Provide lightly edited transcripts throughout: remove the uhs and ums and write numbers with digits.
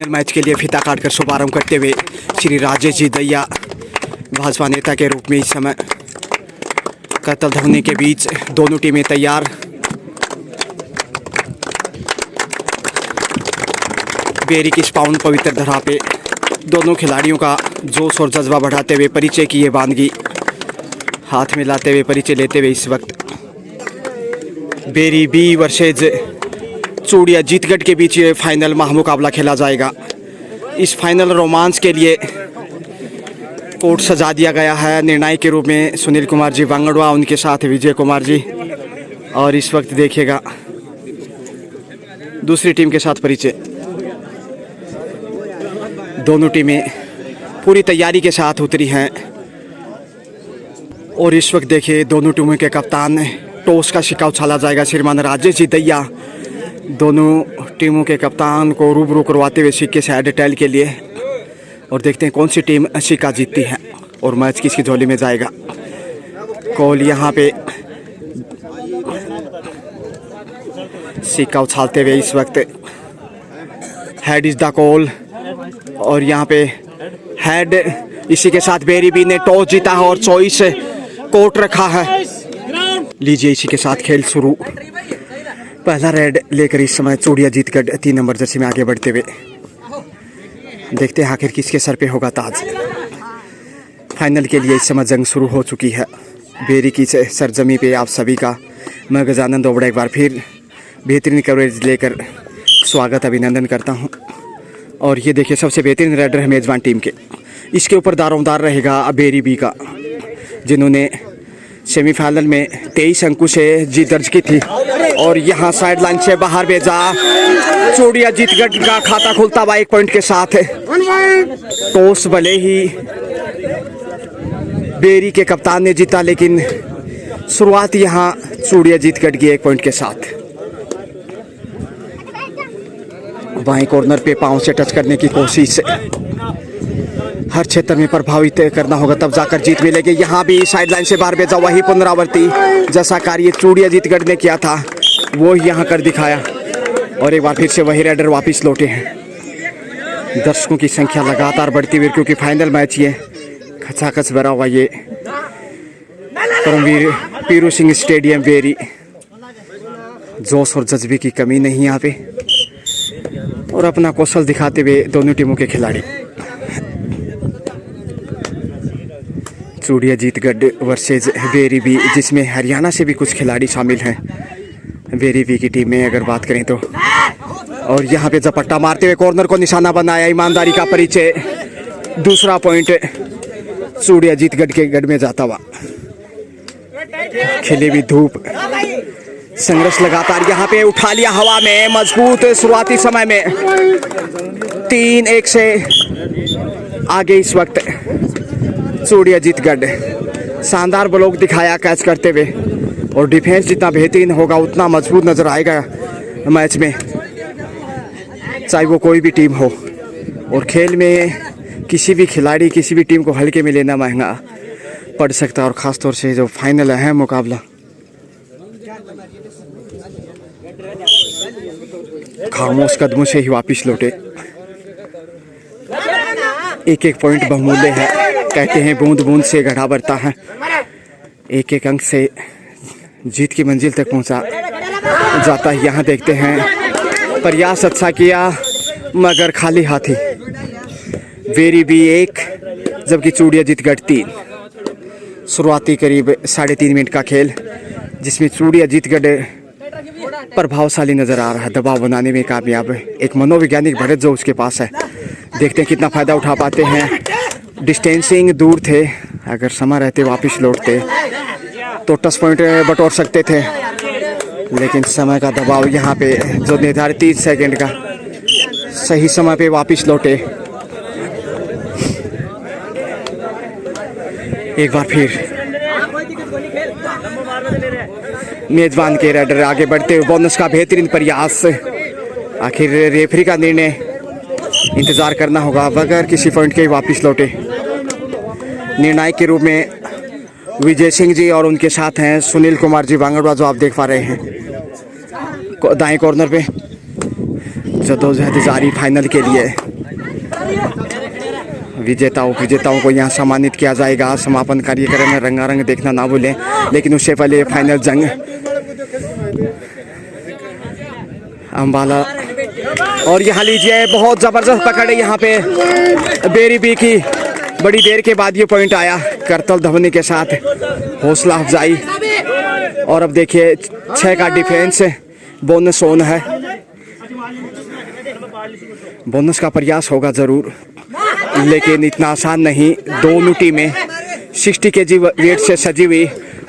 Match के लिए फीता काटकर शुभारंभ करते हुए श्री राजेश जी दहिया भाजपा नेता के रूप में इस समय कतल धोनी के बीच दोनों टीमें तैयार। बेरी की इस पावन पवित्र धरा पे दोनों खिलाड़ियों का जोश और जज्बा बढ़ाते हुए परिचय की ये बानगी हाथ में लाते हुए परिचय लेते हुए इस वक्त बेरी बी वर्सेज चूड़िया जीतगढ़ के बीच ये फाइनल महामुकाबला खेला जाएगा। इस फाइनल रोमांच के लिए कोर्ट सजा दिया गया है। निर्णायक के रूप में सुनील कुमार जी वांगड़वा, उनके साथ विजय कुमार जी। और इस वक्त देखिएगा दूसरी टीम के साथ परिचय। दोनों टीमें पूरी तैयारी के साथ उतरी हैं और इस वक्त देखिए दोनों टीमों के कप्तान टॉस का सिक्का उछाला जाएगा। श्रीमान राजेश जी दहिया दोनों टीमों के कप्तान को रूबरू करवाते हुए सिक्के से डिटेल के लिए, और देखते हैं कौन सी टीम सिक्का जीतती है और मैच किसकी झोली में जाएगा। कॉल यहाँ पे सिक्का उछालते हुए इस वक्त हेड इज द कॉल, और यहाँ पे हेड। इसी के साथ बेरी बी ने टॉस जीता है और चॉइस कोर्ट रखा है। लीजिए इसी के साथ खेल शुरू। पहला रेड लेकर इस समय चूड़िया जीतगढ़ 3 नंबर जर्सी में आगे बढ़ते हुए। देखते हैं आखिर किसके सर पे होगा ताज। फाइनल के लिए इस समय जंग शुरू हो चुकी है। बेरी की सरजमी पे आप सभी का मैं गजानंद दोबड़ा एक बार फिर बेहतरीन कवरेज लेकर स्वागत अभिनंदन करता हूं। और ये देखिए सबसे बेहतरीन रेडर है मेज़बान टीम के। इसके ऊपर दारोमदार रहेगा बेरी बी का, जिन्होंने सेमीफाइनल में 23 अंकों से जीत दर्ज की थी और यहाँ साइड लाइन से बाहर भेजा। चूड़िया जीतगढ़ का खाता खुलता हुआ 1 पॉइंट के साथ। टॉस भले ही बेरी के कप्तान ने जीता, लेकिन शुरुआत यहाँ चूड़िया जीतगढ़ की 1 पॉइंट के साथ। बाएं कॉर्नर पे पांव से टच करने की कोशिश, हर क्षेत्र में प्रभावित करना होगा तब जाकर जीत मिलेगी। यहाँ भी साइड लाइन से बाहर भेजा, वही पुनरावृत्ति जैसा कार्य चूड़िया जीतगढ़ ने किया था वो यहाँ कर दिखाया, और एक बार फिर से वही रेडर वापस लौटे हैं। दर्शकों की संख्या लगातार बढ़ती हुई, क्योंकि फाइनल मैच ये खचाखच भरा हुआ ये परमवीर पीरू सिंह स्टेडियम बेरी। जोश और जज्बे की कमी नहीं यहाँ पे, और अपना कौशल दिखाते हुए दोनों टीमों के खिलाड़ी। चूड़िया जीतगढ़ वर्सेज बेरी बी, जिसमें हरियाणा से भी कुछ खिलाड़ी शामिल हैं बेरी बी की टीम में अगर बात करें तो। और यहाँ पे झपट्टा मारते हुए कॉर्नर को निशाना बनाया, ईमानदारी का परिचय। दूसरा पॉइंट चूड़िया जीतगढ़ के गढ़ में जाता हुआ। खिली भी धूप, संघर्ष लगातार यहाँ पे उठा लिया हवा में मजबूत। शुरुआती समय में 3-1 से आगे इस वक्त चूड़िया जीतगढ़। शानदार ब्लॉक दिखाया कैच करते हुए, और डिफेंस जितना बेहतरीन होगा उतना मजबूत नजर आएगा मैच में, चाहे वो कोई भी टीम हो। और खेल में किसी भी खिलाड़ी किसी भी टीम को हल्के में लेना महंगा पड़ सकता है, और ख़ासतौर से जो फाइनल है मुकाबला। खामोश कदमों से ही वापिस लौटे। 1-1 पॉइंट बहुमूल्य है, कहते हैं बूंद बूंद से घड़ा भरता है। 1-1 अंक से जीत की मंजिल तक पहुंचा जाता है। यहाँ देखते हैं प्रयास अच्छा किया मगर खाली हाथी। बेरी बी 1 जबकि चूड़िया जीतगढ़ 3। शुरुआती करीब 3.5 मिनट का खेल, जिसमें चूड़िया जीतगढ़ प्रभावशाली नजर आ रहा है, दबाव बनाने में कामयाब है। एक मनोवैज्ञानिक बढ़त जो उसके पास है, देखते हैं कितना फायदा उठा पाते हैं। डिस्टेंसिंग दूर थे, अगर समय रहते वापस लौटते तो टच पॉइंट बटोर सकते थे, लेकिन समय का दबाव यहाँ पे जो निर्धारित 30 सेकंड का सही समय पे वापस लौटे। एक बार फिर मेजबान के रेडर आगे बढ़ते हुए बोनस का बेहतरीन प्रयास। आखिर रेफरी का निर्णय इंतजार करना होगा, बगैर किसी पॉइंट के वापस लौटे। निर्णायक के रूप में विजय सिंह जी और उनके साथ हैं सुनील कुमार जी वांगड़वा, जो आप देख पा रहे हैं दाएं कॉर्नर पे। जद्दोजहद जारी फाइनल के लिए। विजेताओं को यहाँ सम्मानित किया जाएगा। समापन कार्यक्रम में रंगारंग देखना ना भूलें। लेकिन उससे पहले फाइनल जंग अम्बाला, और यहाँ लीजिए बहुत ज़बरदस्त पकड़ है यहाँ पे बेरी बी की। बड़ी देर के बाद ये पॉइंट आया करतल धवनी के साथ, हौसला अफजाई। और अब देखिए 6 का डिफेंस, बोनस ऑन है। बोनस का प्रयास होगा ज़रूर, लेकिन इतना आसान नहीं। दोनों टीमें 60 kg वेट से सजी हुई,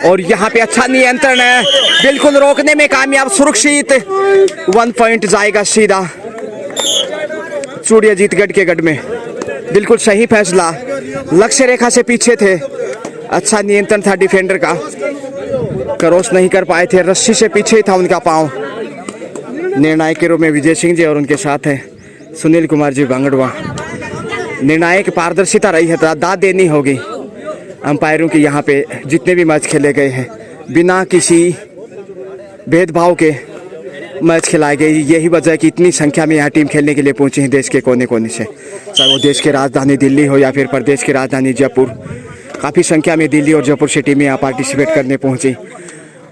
और यहाँ पे अच्छा नियंत्रण है, बिल्कुल रोकने में कामयाब, सुरक्षित 1 पॉइंट जाएगा सीधा चूड़िया जीतगढ़ के गढ़ में। बिल्कुल सही फैसला, लक्ष्य रेखा से पीछे थे, अच्छा नियंत्रण था डिफेंडर का, क्रॉस नहीं कर पाए थे, रस्सी से पीछे था उनका पांव। निर्णायक के रूप में विजय सिंह जी और उनके साथ है सुनील कुमार जी बांगड़वा। निर्णायक पारदर्शिता रही है, दाद देनी होगी अंपायरों की। यहाँ पे जितने भी मैच खेले गए हैं बिना किसी भेदभाव के मैच खिलाए गए। यही वजह है कि इतनी संख्या में यहाँ टीम खेलने के लिए पहुंची है देश के कोने कोने से, चाहे वो देश की राजधानी दिल्ली हो या फिर प्रदेश की राजधानी जयपुर। काफ़ी संख्या में दिल्ली और जयपुर से टीमें यहाँ पार्टिसिपेट करने पहुंची।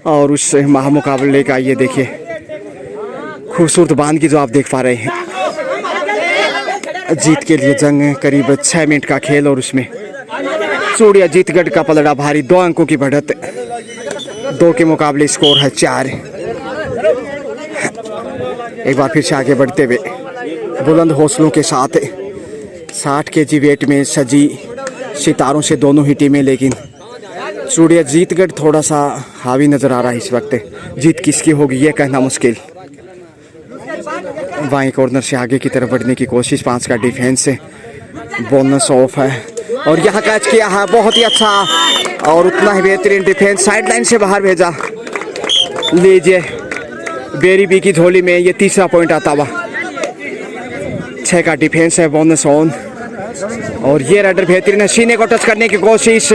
और उस महामुकाबले का ये देखिए खूबसूरत बांध की जो आप देख पा रहे हैं। जीत के लिए जंग, करीब 6 मिनट का खेल, और उसमें चूड़िया जीतगढ़ का पलड़ा भारी। 2 अंकों की बढ़त, 2 के मुकाबले स्कोर है 4। एक बार फिर से आगे बढ़ते हुए बुलंद हौसलों के साथ 60 kg वेट में सजी सितारों से दोनों ही टीमें, लेकिन चूड़िया जीतगढ़ थोड़ा सा हावी नजर आ रहा है इस वक्त। जीत किसकी होगी ये कहना मुश्किल। बाएं कॉर्नर से आगे की तरफ बढ़ने की कोशिश, 5 का डिफेंस है, बोनस ऑफ है, और यहाँ कैच किया है बहुत ही अच्छा, और उतना ही बेहतरीन डिफेंस, साइड लाइन से बाहर भेजा। लीजिए बेरी बी की झोली में ये तीसरा पॉइंट आता हुआ। 6 का डिफेंस है, बोनस ऑन, और ये राइडर बेहतरीन है, सीने को टच करने की कोशिश,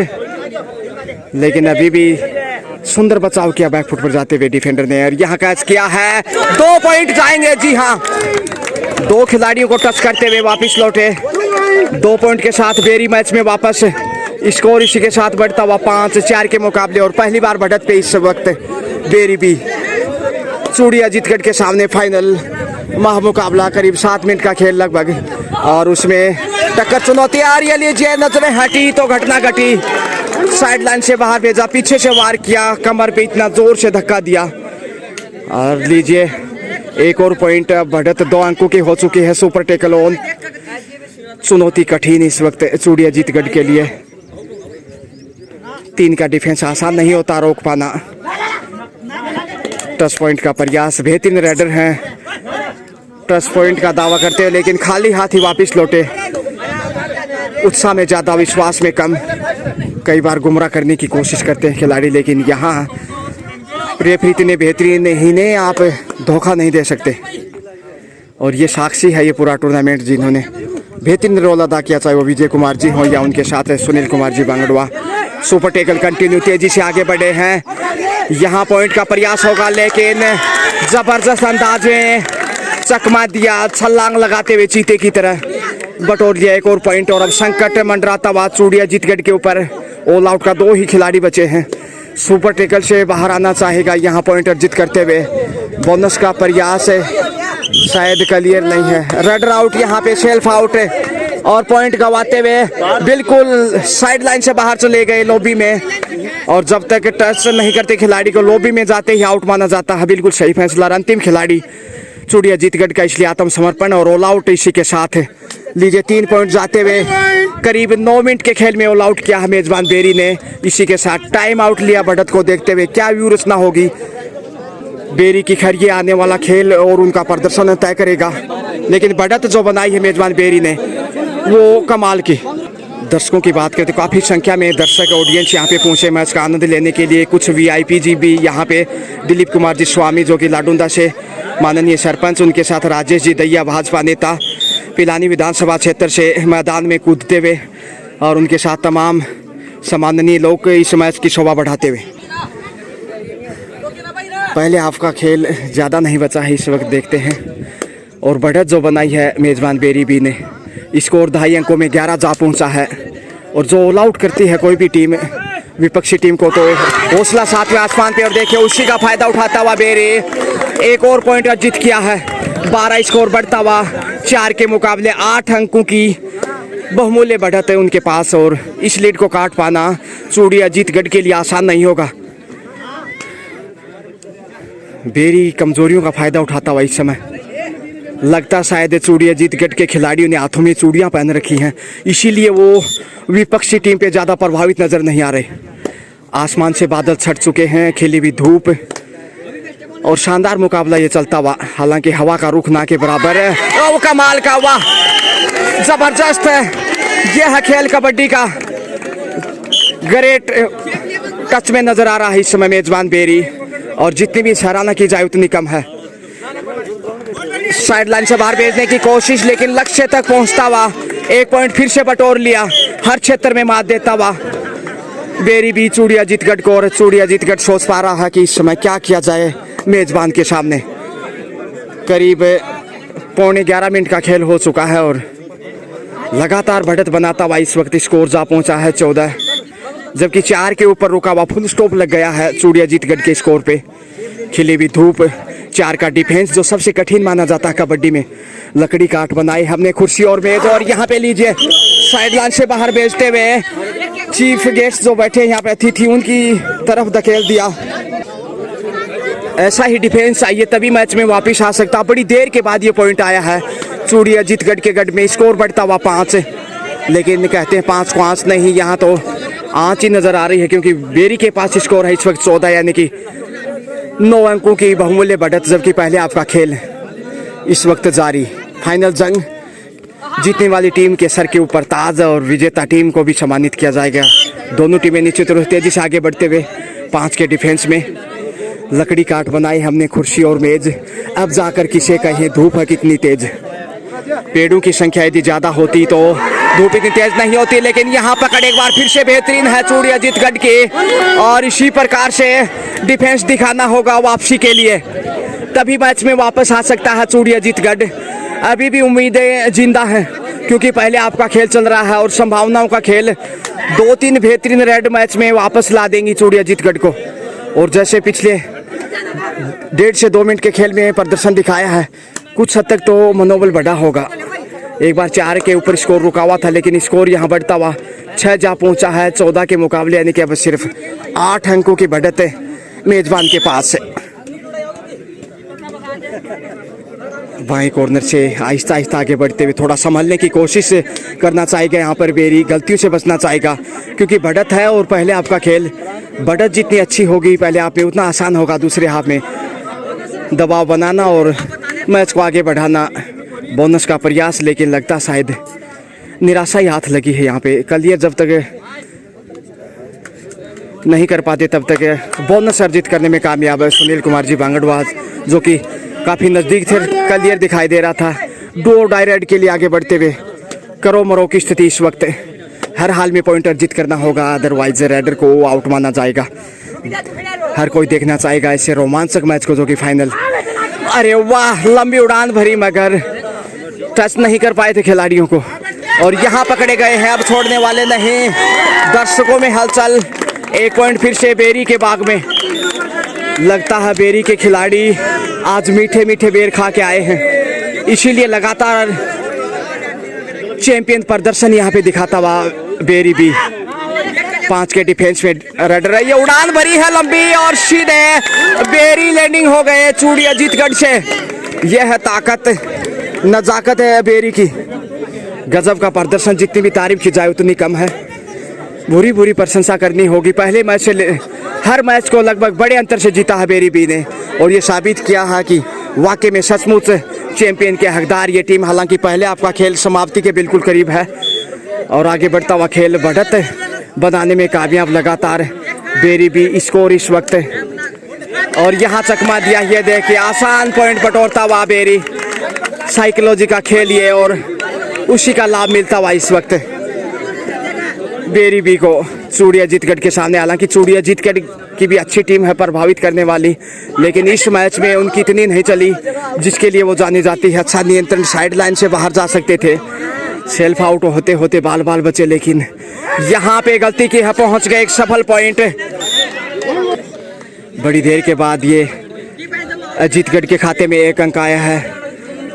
लेकिन अभी भी सुंदर बचाव किया बैक फुट पर जाते हुए डिफेंडर ने, और यहाँ कैच किया है। 2 पॉइंट जाएंगे। जी हाँ, 2 खिलाड़ियों को टच करते हुए वापस लौटे। 2 पॉइंट के साथ बेरी मैच में वापस, स्कोर इसी के साथ बढ़ता हुआ 5-4 के मुकाबले, और पहली बार बढ़त पे इस वक्त बेरी बी चूड़िया जीतगढ़ के सामने। फाइनल महामुकाबला, करीब 7 मिनट का खेल लगभग, और उसमें टक्कर चुनौती आ रही है। लीजिए नजरें हटी तो घटना घटी, साइड लाइन से बाहर भेजा, पीछे से वार किया, कमर पे इतना जोर से धक्का दिया, और लीजिए एक और पॉइंट। बढ़त 2 अंकों की हो चुकी है। सुपर टेकल ऑन, चुनौती कठिन इस वक्त चूड़िया जीतगढ़ के लिए। 3 का डिफेंस आसान नहीं होता रोक पाना। टच पॉइंट का प्रयास, बेहतरीन राइडर हैं, टच पॉइंट का दावा करते हैं, लेकिन खाली हाथ ही वापस लौटे। उत्साह में ज़्यादा, विश्वास में कम, कई बार गुमराह करने की कोशिश करते हैं खिलाड़ी, लेकिन यहाँ रेफरी इतने बेहतरीन इन्हें आप धोखा नहीं दे सकते। और ये साक्षी है ये पूरा टूर्नामेंट, जिन्होंने बेहतरीन रोल अदा किया, चाहे वो विजय कुमार जी हों या उनके साथ Sunil Kumar ji Bangarwa. Super tackle continue, तेजी से आगे बढ़े हैं। यहाँ पॉइंट का प्रयास होगा, लेकिन जबरदस्त अंदाज में चकमा दिया, छलांग लगाते हुए चीते की तरह बटोर लिया एक और पॉइंट। और अब संकट मंडराता हुआ चूड़िया जीतगढ़ के ऊपर। ऑल आउट का 2 ही खिलाड़ी बचे हैं। सुपर टेकल से बाहर आना चाहेगा यहाँ पॉइंट अर्जित करते हुए। बोनस का प्रयास है, शायद क्लियर नहीं है। रडर आउट, यहाँ पे सेल्फ आउट है, और पॉइंट गवाते हुए बिल्कुल साइड लाइन से बाहर चले गए लॉबी में। और जब तक टच नहीं करते खिलाड़ी को, लॉबी में जाते ही आउट माना जाता है। बिल्कुल सही फैसला। अंतिम खिलाड़ी चूड़िया जीतगढ़ का इसलिए आत्मसमर्पण और ऑल आउट इसी के साथ है। लीजिए 3 पॉइंट जाते हुए करीब 9 मिनट के खेल में ऑल आउट किया है मेजबान बेरी ने। इसी के साथ टाइम आउट लिया बढ़त को देखते हुए। क्या व्यू रचना होगी बेरी की, खैर ये आने वाला खेल और उनका प्रदर्शन तय करेगा, लेकिन बढ़त जो बनाई है मेजबान बेरी ने वो कमाल की। दर्शकों की बात करते काफ़ी संख्या में दर्शक ऑडियंस यहाँ पे पहुँचे मैच का आनंद लेने के लिए। कुछ VIP जी भी यहाँ पे, दिलीप कुमार जी स्वामी जो कि लाडुंदा से माननीय सरपंच, उनके साथ राजेश जी दैया भाजपा नेता पिलानी विधानसभा क्षेत्र से मैदान में कूदते हुए, और उनके साथ तमाम सम्माननीय लोग इस मैच की शोभा बढ़ाते हुए। पहले हाफ का खेल ज़्यादा नहीं बचा है इस वक्त, देखते हैं। और बढ़त जो बनाई है मेज़बान बेरी बी ने स्कोर 2.5 अंकों में 11 जा पहुंचा है। और जो ऑल आउट करती है कोई भी टीम विपक्षी टीम को, तो हौसला सातवें आसमान पे। और देखिए उसी का फायदा उठाता हुआ बेरी एक और पॉइंट अर्जित किया है। 12 स्कोर बढ़ता हुआ 4 के मुकाबले 8 अंकों की बहुमूल्य बढ़त है उनके पास। और इस लीड को काट पाना चूड़ी अजीतगढ़ के लिए आसान नहीं होगा। बेरी कमजोरियों का फायदा उठाता हुआ इस समय लगता शायद चूड़ी अजीतगढ़ के खिलाड़ियों ने हाथों में चूड़ियां पहन रखी हैं, इसीलिए वो विपक्षी टीम पे ज़्यादा प्रभावित नजर नहीं आ रहे। आसमान से बादल छट चुके हैं, खिली हुई धूप और शानदार मुकाबला ये चलता हुआ। हालांकि हवा का रुख ना के बराबर है। ओ कमाल का, वाह जबरदस्त है। यह है खेल कबड्डी का ग्रेट टच में नजर आ रहा है इस समय मेजबान बेरी। और जितनी भी सराहना की जाए उतनी कम है। साइडलाइन से बाहर भेजने की कोशिश, लेकिन लक्ष्य तक पहुंचता हुआ 1 पॉइंट फिर से बटोर लिया। हर क्षेत्र में मात देता हुआ बेरी भी चूड़ी अजीतगढ़ को। और चूड़ी अजीतगढ़ सोच पा रहा है कि इस समय क्या किया जाए मेजबान के सामने। करीब 11:15 का खेल हो चुका है और लगातार बढ़त बनाता हुआ इस वक्त स्कोर जा पहुंचा है 14, जबकि 4 के ऊपर रुका हुआ फुल स्टॉप लग गया है चूड़ी अजीतगढ़ के स्कोर पे। खिली हुई धूप, 4 का डिफेंस जो सबसे कठिन माना जाता है कबड्डी में। लकड़ी काट बनाई हमने कुर्सी और मेज, और यहाँ पे लीजिए साइडलाइन से बाहर भेजते हुए चीफ गेस्ट जो बैठे यहाँ पे अतिथि उनकी तरफ धकेल दिया। ऐसा ही डिफेंस चाहिए तभी मैच में वापस आ सकता। बड़ी देर के बाद ये पॉइंट आया है चूड़ी अजीतगढ़ के गढ़ में। स्कोर बढ़ता हुआ 5, लेकिन कहते हैं 5 को आंच नहीं, यहाँ तो आंच ही नजर आ रही है, क्योंकि बेरी के पास स्कोर है इस वक्त 14, यानी कि 9 अंकों की बहुमूल्य बढ़त। जबकि पहले आपका खेल इस वक्त जारी। फाइनल जंग जीतने वाली टीम के सर के ऊपर ताज, और विजेता टीम को भी सम्मानित किया जाएगा। दोनों टीमें निश्चित रूप से तेजी से आगे बढ़ते हुए 5 के डिफेंस में। लकड़ी काट बनाई हमने कुर्सी और मेज, अब जाकर किसे कहें धूप है कितनी तेज। पेड़ों की संख्या यदि ज्यादा होती तो धूप इतनी तेज नहीं होती, लेकिन यहाँ पकड़ एक बार फिर से बेहतरीन है चूड़ी अजीतगढ़ की। और इसी प्रकार से डिफेंस दिखाना होगा वापसी के लिए, तभी मैच में वापस आ सकता है चूड़ी अजीतगढ़। अभी भी उम्मीदें जिंदा हैं, क्योंकि पहले आपका खेल चल रहा है और संभावनाओं का खेल 2-3 बेहतरीन रेड मैच में वापस ला देंगी चूड़ी अजीतगढ़ को। और जैसे पिछले 1.5 से 2 मिनट के खेल में प्रदर्शन दिखाया है, कुछ हद तक तो मनोबल बढ़ा होगा। एक बार 4 के ऊपर स्कोर रुका हुआ था, लेकिन स्कोर यहाँ बढ़ता हुआ 6 जा पहुंचा है 14 के मुकाबले, यानी कि अब सिर्फ 8 अंकों की बढ़त है मेजबान के पास है। बाएं कॉर्नर से आहिस्ता आहिस्ता आगे बढ़ते हुए थोड़ा संभलने की कोशिश करना चाहेगा यहाँ पर बेरी, गलतियों से बचना चाहेगा, क्योंकि बढ़त है। और पहले आपका खेल बढ़त जितनी अच्छी होगी पहले आप में, उतना आसान होगा दूसरे हाफ में दबाव बनाना और मैच को आगे बढ़ाना। बोनस का प्रयास, लेकिन लगता शायद निराशा ही हाथ लगी है यहाँ पे। कल ये जब तक नहीं कर पाते तब तक बोनस अर्जित करने में कामयाब है सुनील कुमार जी बांगड़वाज, जो कि काफ़ी नज़दीक थे। क्लियर दिखाई दे रहा था डो डायरेक्ट के लिए आगे बढ़ते हुए। करो मरो की स्थिति इस वक्त, हर हाल में पॉइंट अर्जित करना होगा, अदरवाइज रेडर को आउट माना जाएगा। हर कोई देखना चाहेगा ऐसे रोमांचक मैच को, जो कि फाइनल। अरे वाह, लंबी उड़ान भरी मगर टच नहीं कर पाए थे खिलाड़ियों को, और यहाँ पकड़े गए हैं, अब छोड़ने वाले नहीं। दर्शकों में हलचल, 1 पॉइंट फिर से बेरी के बाग में। लगता है बेरी के खिलाड़ी आज मीठे मीठे बेर खा के आए हैं, इसीलिए लगातार चैंपियन प्रदर्शन यहाँ पे दिखाता हुआ बेरी भी। 5 के डिफेंस में रेडर है, ये उड़ान भरी है लंबी, और सीधे बेरी लैंडिंग हो गए चूड़ी अजीतगढ़ से। यह है ताकत, नजाकत है बेरी की। गजब का प्रदर्शन, जितनी भी तारीफ की जाए उतनी कम है। बुरी बुरी प्रशंसा करनी होगी। पहले मैच से हर मैच को लगभग बड़े अंतर से जीता है बेरी बी ने, और ये साबित किया है कि वाकई में सचमुच चैंपियन के हकदार ये टीम। हालांकि पहले आपका खेल समाप्ति के बिल्कुल करीब है, और आगे बढ़ता हुआ खेल बढ़त बनाने में कामयाब लगातार बेरी बी। स्कोर इस वक्त, और यहाँ चकमा दिया, ये देखिए आसान पॉइंट बटोरता हुआ बेरी। साइकोलॉजी का खेल ये, और उसी का लाभ मिलता हुआ इस वक्त बेरी बी को चूड़ी अजीतगढ़ के सामने। हालांकि चूड़ी अजीतगढ़ की भी अच्छी टीम है प्रभावित करने वाली, लेकिन इस मैच में उनकी इतनी नहीं चली जिसके लिए वो जानी जाती है। अच्छा नियंत्रण, साइड लाइन से बाहर जा सकते थे, सेल्फ आउट होते होते बाल बाल बचे, लेकिन यहाँ पे गलती की है, पहुंच गए एक सफल पॉइंट। बड़ी देर के बाद ये अजीतगढ़ के खाते में 1 अंक आया है।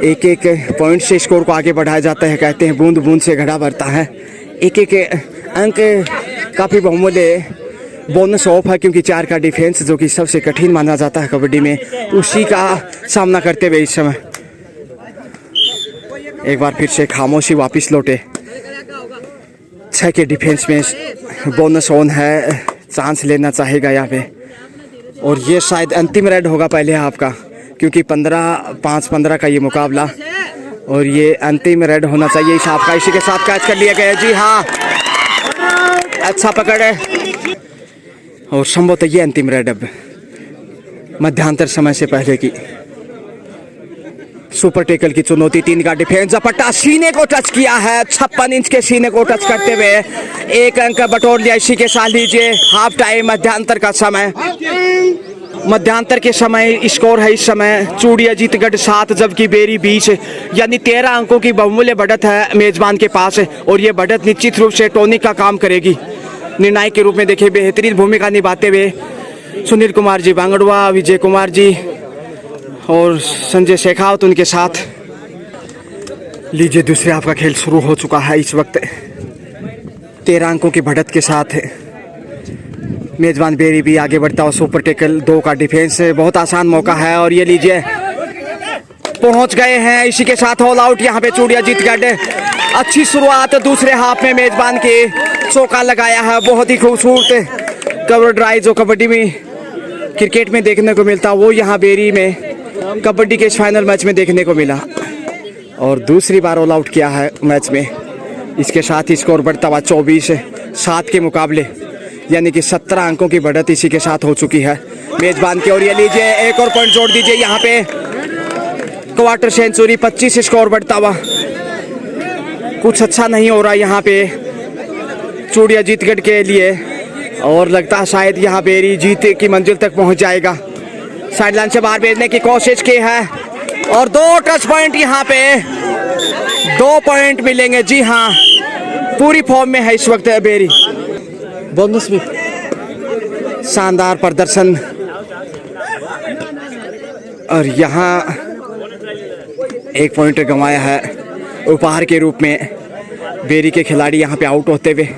एक एक पॉइंट से स्कोर को आगे बढ़ाया जाता है। कहते हैं बूंद बूंद से घड़ा भरता है। एक एक अंक काफ़ी बहुमूल्य बोनस ऑफ है, क्योंकि 4 का डिफेंस जो कि सबसे कठिन माना जाता है कबड्डी में, उसी का सामना करते हुए इस समय एक बार फिर से खामोशी वापस लौटे। 6 के डिफेंस में बोनस ऑन है, चांस लेना चाहेगा यहाँ पे। और ये शायद अंतिम रेड होगा पहले हाफ का, क्योंकि 15-5-15 का ये मुकाबला, और ये अंतिम रेड होना चाहिए इस हाफ का। इसी के साथ कैच कर लिया गया। जी हाँ, अच्छा पकड़ है, और संभवतः ये अंतिम रेड अब मध्यांतर समय से पहले की। सुपर टेकल की चुनौती, 3 का डिफेंस, झपट्टा सीने को टच किया है। 56 इंच के सीने को टच करते हुए 1 अंक बटोर लिया। इसी के साथ लीजिए हाफ टाइम, मध्यांतर का समय। मध्यांतर के समय स्कोर है इस समय चूड़ी अजीतगढ़ 7 जबकि बेरी 20, यानी 13 अंकों की बहुमूल्य बढ़त है मेजबान के पास। और ये बढ़त निश्चित रूप से टॉनिक का काम करेगी। निर्णायक के रूप में देखिए बेहतरीन भूमिका निभाते हुए सुनील कुमार जी बांगड़ुआ, विजय कुमार जी और संजय शेखावत उनके साथ। लीजिए दूसरे हाफ का खेल शुरू हो चुका है। इस वक्त 13 अंकों की बढ़त के साथ मेजबान बेरी भी आगे बढ़ता हुआ। सुपर टेकल 2 का डिफेंस, बहुत आसान मौका है, और ये लीजिए पहुंच गए हैं। इसी के साथ ऑल आउट यहाँ पे चूड़ी अजीतगढ़। अच्छी शुरुआत दूसरे हाफ में मेजबान के, चौका लगाया है। बहुत ही खूबसूरत कवर ड्राइव जो कबड्डी में क्रिकेट में देखने को मिलता, वो यहाँ बेरी में कबड्डी के इस फाइनल मैच में देखने को मिला, और दूसरी बार ऑल आउट किया है मैच में। इसके साथ ही स्कोर बढ़ता हुआ 24-7 के मुकाबले, यानी कि 17 अंकों की बढ़त इसी के साथ हो चुकी है मेजबान की। और ये लीजिए एक और पॉइंट जोड़ दीजिए यहाँ पे, क्वार्टर सेंचुरी, 25 स्कोर बढ़ता हुआ। कुछ अच्छा नहीं हो रहा यहाँ पे चूड़ी अजीतगढ़ के लिए, और लगता है शायद यहाँ बेरी जीत की मंजिल तक पहुँच जाएगा। साइडलाइन से बाहर भेजने की कोशिश की है, और 2 टच पॉइंट यहाँ पे, 2 पॉइंट मिलेंगे। जी हाँ, पूरी फॉर्म में है इस वक्त बेरी। बोनस भी, शानदार प्रदर्शन। और यहाँ 1 पॉइंट गंवाया है उपहार के रूप में बेरी के खिलाड़ी यहाँ पे आउट होते हुए,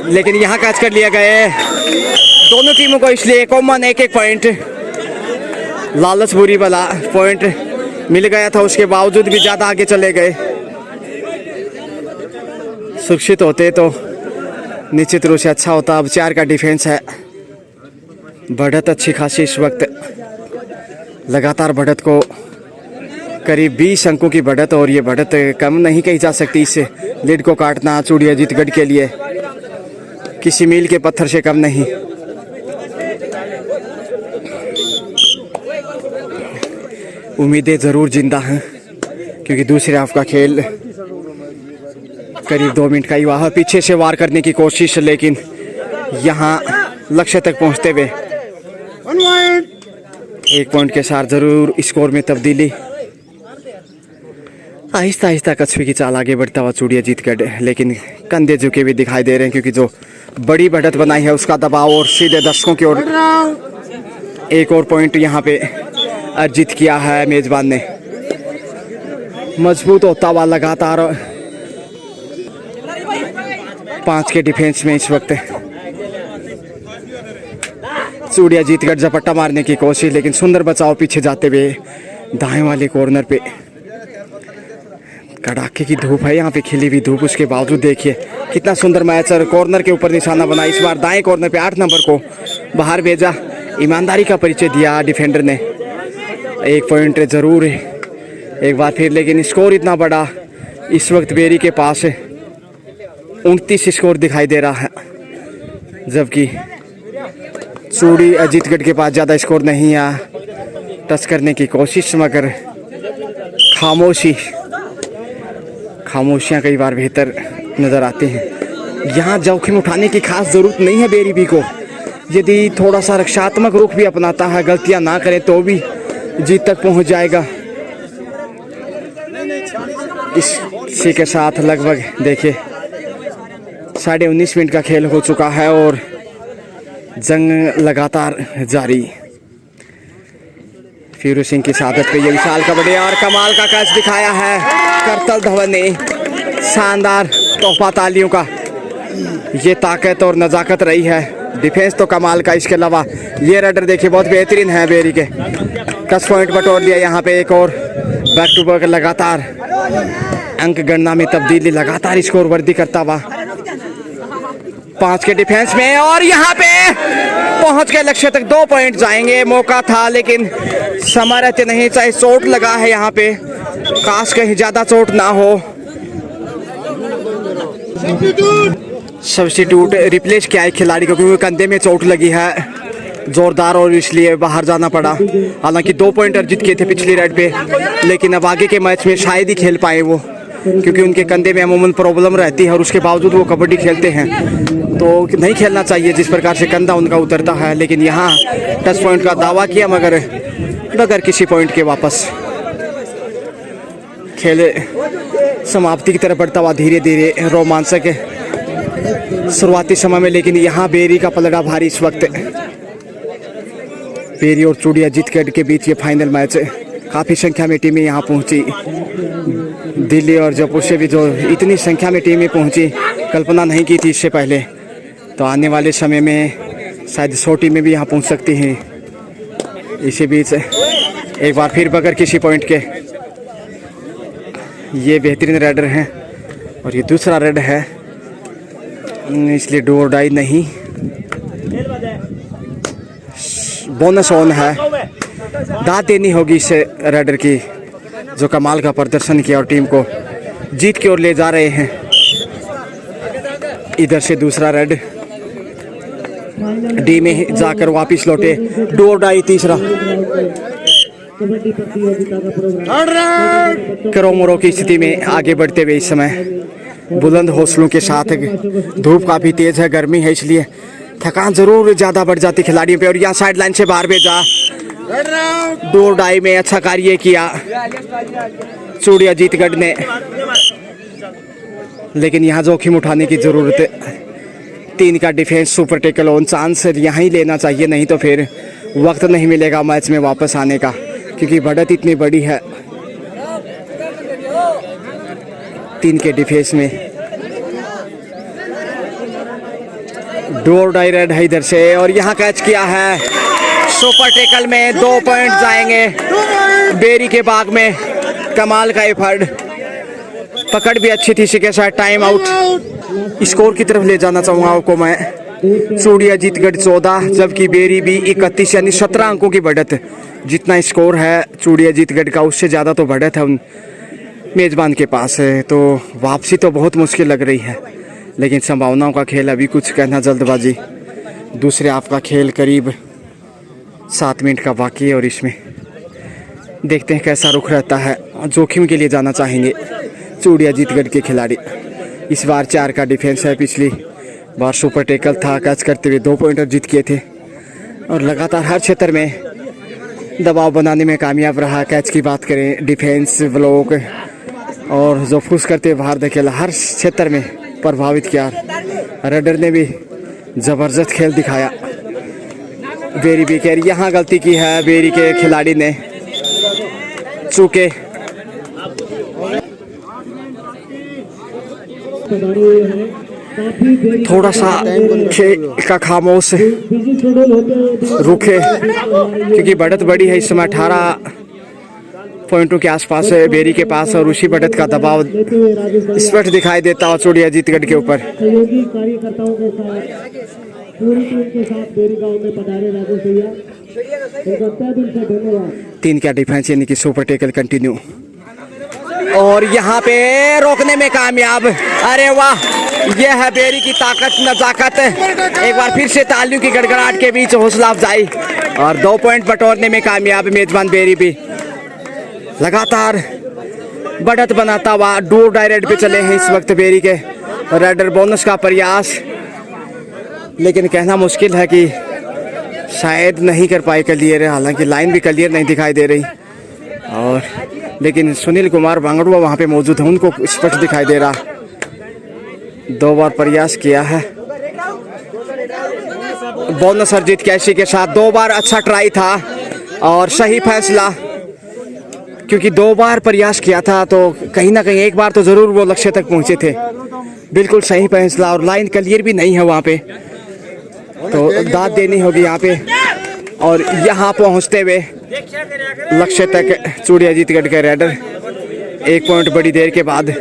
लेकिन यहाँ कैच कर लिया गया दोनों टीमों को, इसलिए कॉमन 1-1 पॉइंट। लालच बुरी वाला पॉइंट मिल गया था, उसके बावजूद भी ज़्यादा आगे चले गए। सुरक्षित होते तो निश्चित रूप से अच्छा होता। अब 4 का डिफेंस है, बढ़त अच्छी खासी इस वक्त, लगातार बढ़त को करीब 20 अंकों की बढ़त, और ये बढ़त कम नहीं कही जा सकती। इससे लीड को काटना चूड़ी अजीतगढ़ के लिए किसी मील के पत्थर से कम नहीं। उम्मीदें ज़रूर जिंदा हैं, क्योंकि दूसरे हाफ का खेल करीब 2 मिनट का ही हुआ है। पीछे से वार करने की कोशिश, लेकिन यहाँ लक्ष्य तक पहुँचते हुए 1 पॉइंट के साथ जरूर स्कोर में तब्दीली। आहिस्ता आहिस्ता कछुए की चाल आगे बढ़ता हुआ चूड़ी अजीतगढ़, लेकिन कंधे झुके हुए दिखाई दे रहे हैं, क्योंकि जो बड़ी बढ़त बनाई है उसका दबाव, और सीधे दर्शकों की ओर 1 और पॉइंट यहाँ पे अर्जित किया है मेजबान ने। मजबूत होता हुआ लगातार 5 के डिफेंस में इस वक्त चूड़ी अजीतगढ़ झपट्टा मारने की कोशिश, लेकिन सुंदर बचाव पीछे जाते हुए दाएं वाले कॉर्नर पे। कड़ाके की धूप है यहाँ पे, खिली हुई धूप, उसके बावजूद देखिए कितना सुंदर मैच। और कॉर्नर के ऊपर निशाना बना, इस बार दाएं कॉर्नर पे 8 नंबर को बाहर भेजा। ईमानदारी का परिचय दिया डिफेंडर ने। 1 पॉइंट जरूर है एक बार फिर, लेकिन स्कोर इतना बड़ा इस वक्त बेरी के पास 29 स्कोर दिखाई दे रहा है, जबकि चूड़ी अजीतगढ़ के पास ज़्यादा स्कोर नहीं है। टच करने की कोशिश, मगर खामोशियाँ कई बार बेहतर नज़र आती हैं। यहाँ जोखिम उठाने की खास ज़रूरत नहीं है बेरी बी को। यदि थोड़ा सा रक्षात्मक रुख भी अपनाता है, गलतियाँ ना करे, तो भी जीत तक पहुँच जाएगा। इसी के साथ लगभग देखिए 19.5 मिनट का खेल हो चुका है और जंग लगातार जारी। फिरोज सिंह की सादत पे ये विशाल कबड्डी और कमाल का कैच दिखाया है करतल धवन ने। शानदार तोहफा तालियों का, ये ताकत और नज़ाकत रही है। डिफेंस तो कमाल का, इसके अलावा ये रेडर देखिए बहुत बेहतरीन है बेरी के। 10 पॉइंट बटोर लिया यहाँ पे एक और बैक टू बैक लगातार अंक गणना में तब्दीली, लगातार स्कोर वर्दी करता हुआ 5 के डिफेंस में और यहाँ पे पहुंच गए लक्ष्य तक। 2 पॉइंट जाएंगे, मौका था लेकिन समय रहते नहीं। चाहे चोट लगा है यहाँ पे, काश कहीं ज्यादा चोट ना हो। सब्स्टिट्यूट रिप्लेस किया है खिलाड़ी को क्योंकि कंधे में चोट लगी है जोरदार और इसलिए बाहर जाना पड़ा। हालांकि 2 पॉइंट अर्जित किए थे पिछली रेड पे, लेकिन अब आगे के मैच में शायद ही खेल पाए वो, क्योंकि उनके कंधे में अमूमन प्रॉब्लम रहती है और उसके बावजूद वो कबड्डी खेलते हैं। तो नहीं खेलना चाहिए जिस प्रकार से कंधा उनका उतरता है। लेकिन यहाँ 10 पॉइंट का दावा किया मगर बगैर किसी पॉइंट के वापस खेल समाप्ति की तरफ बढ़ता हुआ धीरे धीरे रोमांचक शुरुआती समय में। लेकिन यहाँ बेरी का पलड़ा भारी इस वक्त। बेरी और चूड़िया जीतगढ़ के बीच ये फाइनल मैच, काफ़ी संख्या में टीमें यहाँ पहुँची। दिल्ली और जयपुर से भी जो इतनी संख्या में टीमें पहुँची कल्पना नहीं की थी इससे पहले। तो आने वाले समय में शायद 100 टीमें भी यहाँ पहुँच सकती हैं। इसी बीच एक बार फिर बगैर किसी पॉइंट के ये बेहतरीन रेडर हैं और ये दूसरा रेड है, इसलिए डू और डाई नहीं, बोनस ऑन है। दाद देनी होगी इस रेडर की जो कमाल का प्रदर्शन किया और टीम को जीत की ओर ले जा रहे हैं। इधर से दूसरा रेड डी में जाकर वापस लौटे। डू और डाई तीसरा। करोमोरो की स्थिति में आगे बढ़ते हुए इस समय बुलंद हौसलों के साथ, धूप काफ़ी तेज़ है, गर्मी है, इसलिए थकान जरूर ज़्यादा बढ़ जाती खिलाड़ियों पे। और यहाँ साइड लाइन से बाहर भेजा, 2 डाई में अच्छा कार्य किया चूड़िया जीतगढ़ ने, लेकिन यहाँ जोखिम उठाने की ज़रूरत है। 3 का defence super tackle on chance यहाँ ही लेना चाहिए, नहीं तो फिर वक्त नहीं मिलेगा मैच में वापस आने का, क्योंकि बढ़त इतनी बड़ी है। 3 के डिफेंस में डोर डाई रेड है इधर से और यहाँ कैच किया है सुपर टेकल में। 2 पॉइंट जाएंगे बेरी के बाग में। कमाल का एफर्ट, पकड़ भी अच्छी थी। इसी के साथ टाइम आउट। स्कोर की तरफ ले जाना चाहूँगा आपको मैं। चूड़िया जीतगढ़ 14 जबकि बेरी भी 31 यानी 17 अंकों की बढ़त। जितना स्कोर है चूड़िया जीतगढ़ का उससे ज़्यादा तो बढ़त है उन मेज़बान के पास है। तो वापसी तो बहुत मुश्किल लग रही है, लेकिन संभावनाओं का खेल अभी कुछ कहना जल्दबाजी। दूसरे आपका खेल करीब 7 मिनट का बाकी है और इसमें देखते हैं कैसा रुख रहता है। जोखिम के लिए जाना चाहेंगे चूड़िया जीतगढ़ के खिलाड़ी। इस बार 4 का डिफेंस है, पिछली बार सुपर टेकल था, कैच करते हुए 2 पॉइंटर जीत किए थे और लगातार हर क्षेत्र में दबाव बनाने में कामयाब रहा। कैच की बात करें, डिफेंस, ब्लॉक और जो फुस करते बाहर धकेला, हर क्षेत्र में प्रभावित किया। रेडर ने भी ज़बरदस्त खेल दिखाया। बेरी बिकेर यहाँ गलती की है बेरी के खिलाड़ी ने, चूके थोड़ा सा खेल का खामोश रुखे, क्योंकि बढ़त बड़ी है इस समय 18 पॉइंटों के आसपास है बेरी के पास और उसी बढ़त का दबाव स्पष्ट दिखाई देता है चूड़िया जीतगढ़ के ऊपर। तीन का डिफेंस यानी कि सुपर टेकल कंटिन्यू और यहाँ पे रोकने में कामयाब। अरे वाह, यह है बेरी की ताकत, नजाकत। एक बार फिर से तालियों की गड़गड़ाहट के बीच हौसला अफजाई और 2 पॉइंट बटोरने में कामयाब मेजबान बेरी भी। लगातार बढ़त बनाता हुआ डू डायरेक्ट पे चले हैं इस वक्त बेरी के रेडर। बोनस का प्रयास, लेकिन कहना मुश्किल है कि शायद नहीं कर पाए क्लियर, हालांकि लाइन भी क्लियर नहीं दिखाई दे रही और लेकिन सुनील कुमार बांगड़ुआ वहाँ पे मौजूद है, उनको स्पष्ट दिखाई दे रहा। 2 बार प्रयास किया है। बोनस हरजीत कैशी के साथ 2 बार अच्छा ट्राई था और सही फैसला, क्योंकि 2 बार प्रयास किया था तो कहीं ना कहीं एक बार तो ज़रूर वो लक्ष्य तक पहुँचे थे। बिल्कुल सही फैसला और लाइन क्लियर भी नहीं है वहाँ पे, तो दाद देनी होगी यहाँ पे। और यहाँ पहुँचते हुए लक्ष्य तक चूड़ियाजीतगढ़ के रेडर 1 पॉइंट बड़ी देर के बाद।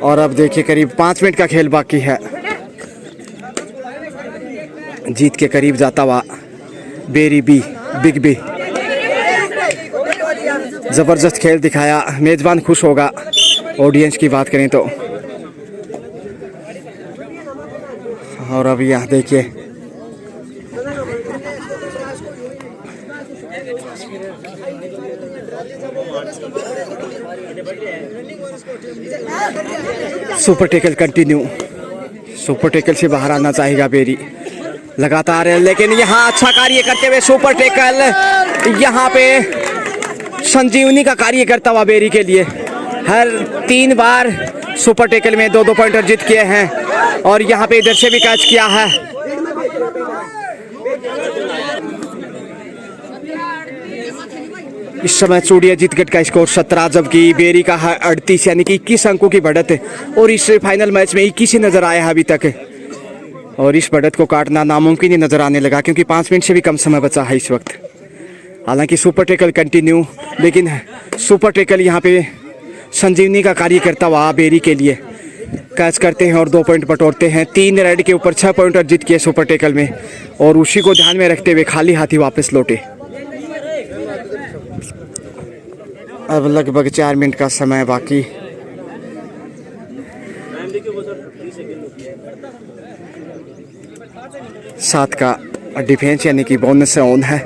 और अब देखिए करीब 5 मिनट का खेल बाकी है। जीत के करीब जाता हुआ बेरी बी, बिग बी। जबरदस्त खेल दिखाया, मेजबान खुश होगा। ऑडियंस की बात करें तो। और अब यहाँ देखिए super tackle continue. Super tackle से बाहर आना चाहेगा बेरी लगातार, लेकिन यहाँ अच्छा कार्य करते हुए सुपर टेकल यहाँ पे संजीवनी का कार्य करता हुआ बेरी के लिए। हर 3 बार सुपर टेकल में 2-2 पॉइंट अर्जित किए हैं और यहाँ पे इधर से भी कैच किया है। इस समय चूड़ियाजीतगढ़ का स्कोर 17 जबकि बेरी का है 38, यानी कि 21 अंकों की बढ़त है। और इस फाइनल मैच में 21 ही नजर आया है अभी तक, और इस बढ़त को काटना नामुमकिन ही नजर आने लगा क्योंकि 5 मिनट से भी कम समय बचा है इस वक्त। हालांकि सुपर टेकल कंटिन्यू, लेकिन सुपर टेकल यहाँ पे संजीवनी का कार्य करता हुआ बेरी के लिए कैच करते हैं और 2 पॉइंट बटोरते हैं। 3 रेड के ऊपर 6 पॉइंट अर्जित किए सुपर टेकल में, और उसी को ध्यान में रखते हुए खाली हाथी वापस लौटे। अब लगभग 4 मिनट का समय बाकी। सात का डिफेंस यानी कि बोनस से ऑन है,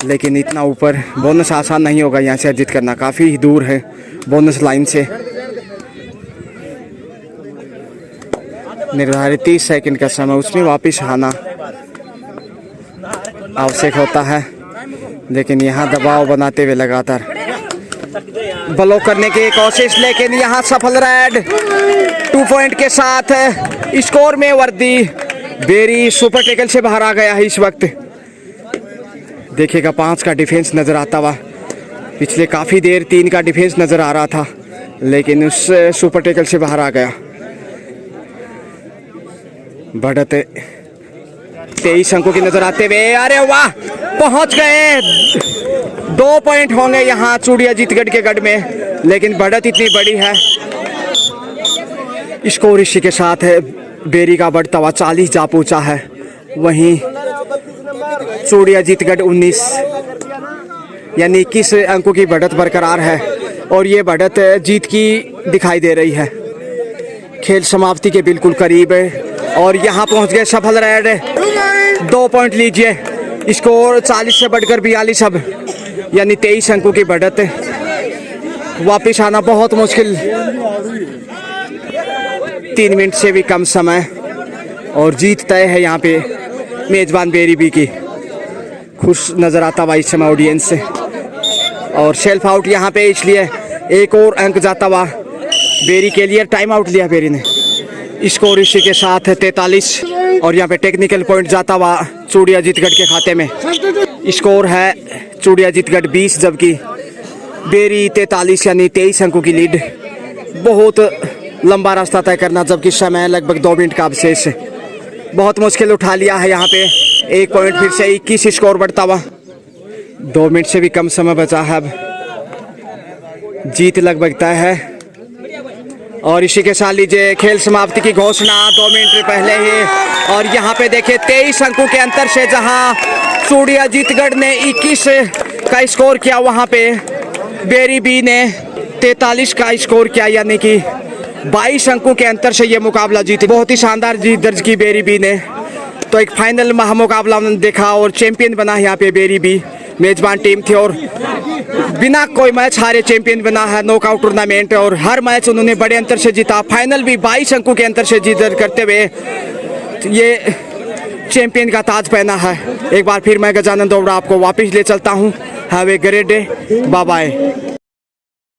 लेकिन इतना ऊपर बोनस आसान नहीं होगा यहाँ से अर्जित करना, काफ़ी दूर है बोनस लाइन से। निर्धारित 30 सेकंड का समय, उसमें वापस आना आवश्यक होता है, लेकिन यहाँ दबाव बनाते हुए लगातार ब्लॉक करने की कोशिश, लेकिन यहाँ सफल रेड 2 पॉइंट के साथ स्कोर में वृद्धि। बेरी सुपर टेकल से बाहर आ गया है इस वक्त। देखिएगा 5 का डिफेंस नजर आता हुआ, पिछले काफ़ी देर 3 का डिफेंस नजर आ रहा था, लेकिन उस सुपर टेकल से बाहर आ गया। बढ़त 23 अंकों की नजर आते हुए, अरे वाह पहुंच गए। 2 पॉइंट होंगे यहाँ चूड़ियाजीतगढ़ के गढ़ में, लेकिन बढ़त इतनी बड़ी है। स्कोर इसी के साथ है बेरी का बढ़ता हुआ 40 जा पहुंचा है, वहीं चूड़ियाजीतगढ़ 19 यानी 21 अंकों की बढ़त बरकरार है, और ये बढ़त जीत की दिखाई दे रही है। खेल समाप्ति के बिल्कुल करीब है और यहाँ पहुँच गए सफल रेड। 2 पॉइंट लीजिए, स्कोर 40 से बढ़कर 42 अब, यानी 23 अंकों की बढ़त। वापिस आना बहुत मुश्किल, 3 मिनट से भी कम समय, और जीत तय है यहाँ पे मेजबान बेरी बी की। खुश नजर आता हुआ इस समय ऑडियंस से, और सेल्फ आउट यहाँ पे, इसलिए 1 और अंक जाता हुआ बेरी के लिए। टाइम आउट लिया बेरी ने। स्कोर इसी के साथ है 43, और यहाँ पे टेक्निकल पॉइंट जाता हुआ चूड़ियाजीतगढ़ के खाते में। स्कोर है चूड़ियाजीतगढ़ 20 जबकि बेरी 43, यानी 23 अंकों की लीड। बहुत लंबा रास्ता तय करना, जबकि समय लगभग 2 मिनट का अवशेष है। बहुत मुश्किल उठा लिया है यहाँ पे। 1 पॉइंट फिर से 21 स्कोर बढ़ता हुआ। 2 मिनट से भी कम समय बचा है अब। जीत लगभग तय है, और इसी के साथ लीजिए खेल समाप्ति की घोषणा 2 मिनट पहले ही। और यहाँ पे देखिए 23 अंकों के अंतर से जहाँ चूड़ियाजीतगढ़ ने 21 का स्कोर किया, वहाँ पे बेरी बी ने 43 का स्कोर किया, यानी कि 22 अंकों के अंतर से ये मुकाबला जीती। बहुत ही शानदार जीत दर्ज की बेरी बी ने। तो एक फाइनल मुकाबला उन्होंने देखा और चैंपियन बना यहाँ पे बेरी बी। मेजबान टीम थी और बिना कोई मैच हारे चैंपियन बना है नॉकआउट टूर्नामेंट, और हर मैच उन्होंने बड़े अंतर से जीता। फाइनल भी 22 अंकों के अंतर से जीत दर्ज करते हुए ये चैंपियन का ताज पहना है। एक बार फिर मैं गजानन दोबड़ा आपको वापस ले चलता हूँ। Have a great day, bye bye.